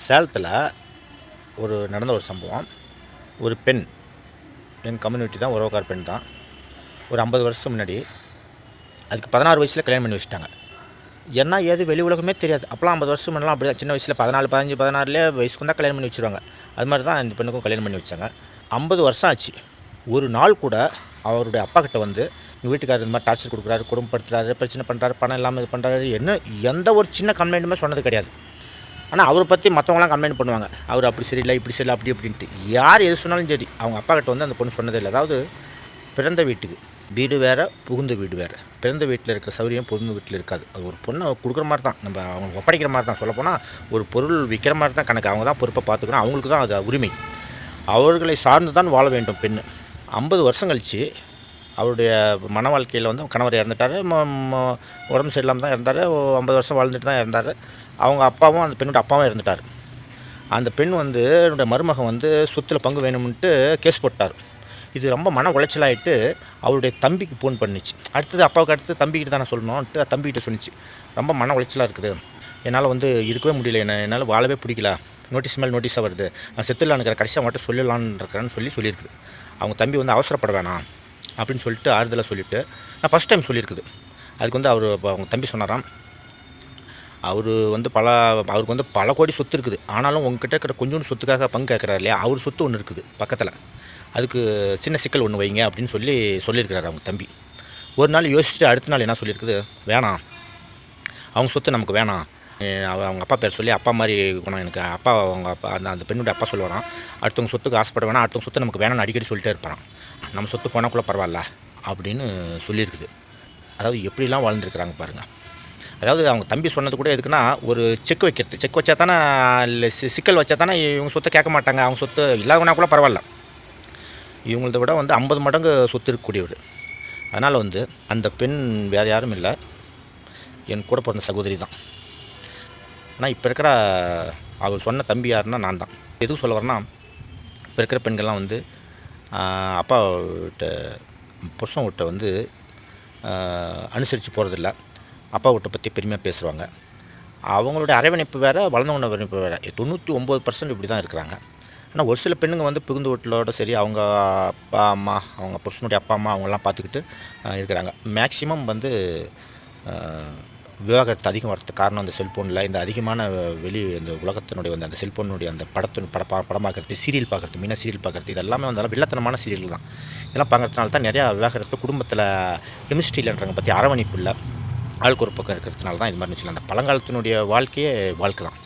சேலத்தில் நடந்த ஒரு சம்பவம். ஒரு பெண், என் கம்யூனிட்டி தான், உறவுக்கார பெண் தான். ஒரு 50 வருஷத்துக்கு முன்னாடி அதுக்கு 16 வயசில் கல்யாணம் பண்ணி வச்சுட்டாங்க. என்ன ஏது வெளி உலகமே தெரியாது. அப்போலாம் 50 வருஷம் முன்னெல்லாம் அப்படி தான். சின்ன வயசில் 14, 15, 16லே வயசுக்கு வந்தால் கல்யாணம் பண்ணி வச்சுருவாங்க. அது மாதிரி தான் இந்த பெண்ணுக்கும் கல்யாணம் பண்ணி வச்சாங்க. 50 வருஷம் ஆச்சு. ஒரு நாள் கூட அவருடைய அப்பா கிட்ட வந்து, எங்கள் வீட்டுக்காரர் இந்த மாதிரி டார்ச்சர் கொடுக்குறாரு, குடும்பப்படுத்துறாரு, பிரச்சனை பண்ணுறாரு, பணம் இல்லாமல் இது பண்ணுறாரு, எந்த ஒரு சின்ன கம்ப்ளைண்ட்டுமே சொன்னது கிடையாது. ஆனால் அவரை பற்றி மற்றவங்களாம் கம்ப்ளைண்ட் பண்ணுவாங்க. அவர் அப்படி சரியில்லை, இப்படி சரியில்லை, அப்படி அப்படின்ட்டு. யார் எது சொன்னாலும் சரி, அவங்க அப்பா கிட்ட வந்து அந்த பொண்ணு சொன்னதே இல்லை. அதாவது பிறந்த வீட்டுக்கு வீடு வேறு, புகுந்த வீடு வேறு. பிறந்த வீட்டில் இருக்கிற சௌரியம் புகுந்த வீட்டில் இருக்காது. அது ஒரு பொண்ணை கொடுக்குற மாதிரி தான், நம்ம அவங்க ஒப்படைக்கிற மாதிரி தான். சொல்லப்போனால் ஒரு பொருள் விற்கிற மாதிரி தான் கணக்கு. அவங்க தான் பொறுப்பை பார்த்துக்கணும், அவங்களுக்கு தான் அது உரிமை. அவர்களை சார்ந்து தான் வாழ வேண்டும் பெண். 50 வருஷம் கழித்து அவருடைய மன வாழ்க்கையில் வந்து கணவர் இறந்துட்டார். உடம்பு சரியில்லாமல் தான் இறந்தார். 50 வருஷம் வாழ்ந்துட்டு தான் இறந்தார். அவங்க அப்பாவும், அந்த பெண்ணோட அப்பாவும் இறந்துட்டார். அந்த பெண் வந்து என்னுடைய மருமகன் வந்து சொத்தில் பங்கு வேணும்ன்ட்டு கேஸ் போட்டார். இது ரொம்ப மன உளைச்சலாகிட்டு அவருடைய தம்பிக்கு ஃபோன் பண்ணிச்சு. அடுத்தது அப்பாவுக்கு அடுத்து தம்பிக்கிட்ட தான் நான் சொல்லணும்ன்ட்டு தம்பிக்கிட்ட சொன்னிச்சு. ரொம்ப மன உளைச்சலாக இருக்குது, என்னால் வந்து இருக்கவே முடியல, என்னால் வாழவே பிடிக்கல, நோட்டீஸ் மேலே நோட்டீஸாக வருது, நான் செத்துலான்னு இருக்கிற, கடைசியாக மட்டும் சொல்லலான்னு இருக்கிறேன்னு சொல்லியிருக்குது. அவங்க தம்பி வந்து அவசரப்பட வேணாம் அப்படின்னு சொல்லிட்டு ஆறுதலாக சொல்லிவிட்டு, நான் ஃபஸ்ட் டைம் சொல்லியிருக்குது. அதுக்கு வந்து அவங்க தம்பி சொன்னாராம், அவருக்கு வந்து பல கோடி சொத்து இருக்குது, ஆனாலும் உங்ககிட்ட இருக்கிற கொஞ்சோண்டு சொத்துக்காக பங்கு கேட்குறாரு இல்லையா, அவர் சொத்து ஒன்று இருக்குது பக்கத்தில், அதுக்கு சின்ன சிக்கல் ஒன்று வைங்க அப்படின்னு சொல்லியிருக்கிறாரு அவங்க தம்பி. ஒரு நாள் யோசிச்சுட்டு அடுத்த நாள் என்ன சொல்லியிருக்குது, வேணாம், அவங்க சொத்து நமக்கு வேணாம், அவங்க அப்பா பேர் சொல்லி அப்பா மாதிரி குணம் எனக்கு, அப்பா அவங்க அப்பா அந்த பெண்ணுடைய அப்பா சொல்லுவாராம், அடுத்தவங்க சொத்துக்கு ஆசைப்பட வேணாம், அடுத்தவங்க சொத்து நமக்கு வேணாம்னு அடிக்கடி சொல்லிட்டே இருப்பாராம். நம்ம சொத்து போனாக்குள்ளே பரவாயில்ல அப்படின்னு சொல்லியிருக்குது. அதாவது எப்படிலாம் வாழ்ந்துருக்குறாங்க பாருங்கள். அதாவது அவங்க தம்பி சொன்னது கூட எதுக்குன்னா, ஒரு செக் வைக்கிறது, செக் வச்சா தானே, இல்லை சிக்கல் வச்சா தானே இவங்க சொத்தை கேட்க மாட்டாங்க, அவங்க சொத்து இல்லாதவனா கூட பரவாயில்ல, இவங்களத விட வந்து 50 மடங்கு சொத்து இருக்கக்கூடியவர். அதனால் வந்து அந்த பெண் வேறு யாரும் இல்லை, என் கூட பிறந்த சகோதரி தான். ஆனால் இப்போ இருக்கிற அவர் சொன்ன தம்பி யாருன்னா நான் தான். எதுவும் சொல்ல வரேன்னா, இப்போ இருக்கிற பெண்கள்லாம் வந்து அப்பாவிட்ட புருஷன் வீட்டை வந்து அனுசரித்து போகிறதில்ல, அப்பா வீட்டை பற்றி பெருமையாக பேசுவாங்க. அவங்களுடைய அரவணைப்பு வேறு, வளர்ந்தவங்க அரவணைப்பு வேறு. 99% இப்படி தான் இருக்கிறாங்க. ஆனால் ஒரு சில பெண்ணுங்க வந்து புகுந்த வீட்டிலோட சரி, அவங்க அப்பா அம்மா, அவங்க புருஷனுடைய அப்பா அம்மா அவங்களாம் பார்த்துக்கிட்டு இருக்கிறாங்க. மேக்ஸிமம் வந்து விவாகரத்து அதிகம் வரதுக்கு காரணம் அந்த செல்ஃபோனில், இந்த அதிகமான இந்த உலகத்தினுடைய வந்து அந்த செல்ஃபோனுடைய அந்த படம் பார்க்குறது, சீரியல் பார்க்குறது, மெயினாக சீரியல் பார்க்குறது, இதெல்லாமே வந்தாலும் வில்லத்தனமான சீரியல் தான். இதெல்லாம் பார்க்குறதுனால தான் நிறையா விவாகரத்து, குடும்பத்தில் கெமிஸ்ட்ரியில்ன்றவங்க பற்றி அரவணைப்பு இல்லை, ஆளுக்கு ஒரு பக்கம் இருக்கிறதுனால தான் இது மாதிரி வச்சுக்கலாம். அந்த பழங்காலத்தினுடைய வாழ்க்கையே வாழ்க்கை தான்.